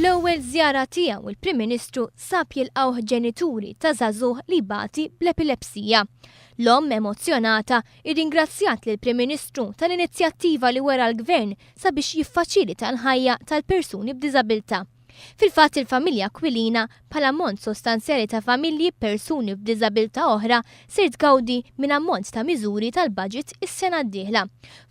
Fl-ewwel żjara tiegħu il-Prim Ministru sab jilqgħu ġenituri ta' żagħżugħ li bati bl-epilepsija. L-omm emozzjonata irringrazzjat lill-Prim Ministru tal-inizjattiva li wera l-Gvern sabiex jiffaċilita l-ħajja tal-persuni b'diżabilità. Fil-fatt il-familja Aquilina bħala ammont sostanzjali ta' familji persuni b'diżabilità oħra ser tgawdi minn ammont ta' miżuri tal-budget is-sena d-dieħla.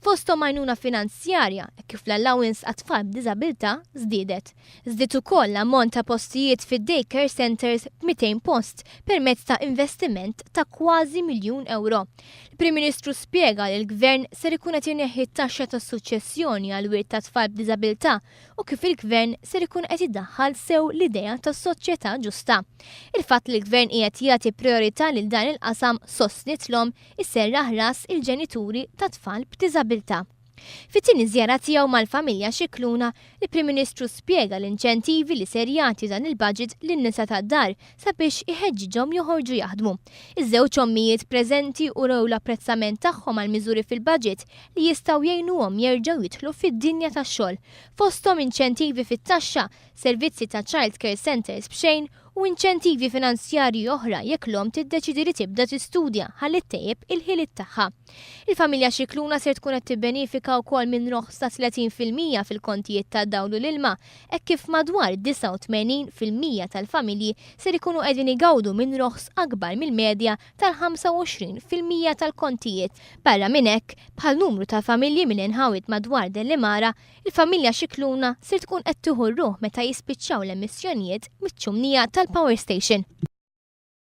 Fosthom għajnuna finanzjarja kif l-allowance għat-tfal b'diżabilità żdiedet. Żdied ukoll l-ammont ta' postijiet fid-daycare centers b'200 post permezz ta' investiment ta' kważi €1,000,000. Il-Prim Ministru spjega li l-Gvern ser ikun qed ineħħi t-taxxa tas-suċċessjoni għal wirt ta' tfal b'diżabilità u kif il-Gvern ser ikun qed iddaħħal sew l-idea tas-soċjetà ġusta. Il-fatt li l-Gvern qiegħed jagħti priorità lil dan il-qasam sostnitlhom isserraħ ras il-ġenituri ta' tfal b'diżabilità. Fit-tieni żjara tiegħu mal-familja Xikluna, il-Prim Ministru spjega l-inċentivi li ser jagħti dan il-budget lin-nisa tad-dar sabiex iħeġġiġhom joħorġu jaħdmu. Iż-żewġ ommijiet preżenti uraw l-apprezzament tagħhom għal miżuri fil-budget li jistgħu jgħinuhom jerġgħu jidħlu fid-dinja tax-xogħol. Fosthom inċentivi fit-taxxa, servizzi ta' childcare centers b'xejn u inċentivi finanzjarji oħra jekk l-omm tiddeċidi li tibda tistudja ħalli ttejjeb il-ħiliet tagħha. Il-familja Xikluna ser tkun qed tibbenefika wkoll minn roħs ta' 30% fil-kontijiet tad-dawl u l-ilma, hekk kif madwar 89% tal-familji ser ikunu qegħdin igawdu minn roħs akbar mill-medja tal-25% tal-kontijiet. Barra minn hekk, bħal numru ta' familji mill-inħawit madwar dell-Imara, il-familja Xikluna ser tkun qed tieħu r-ruħ meta jispiċċaw l-emissjonijiet miċ-ċumnija tal-Power Station.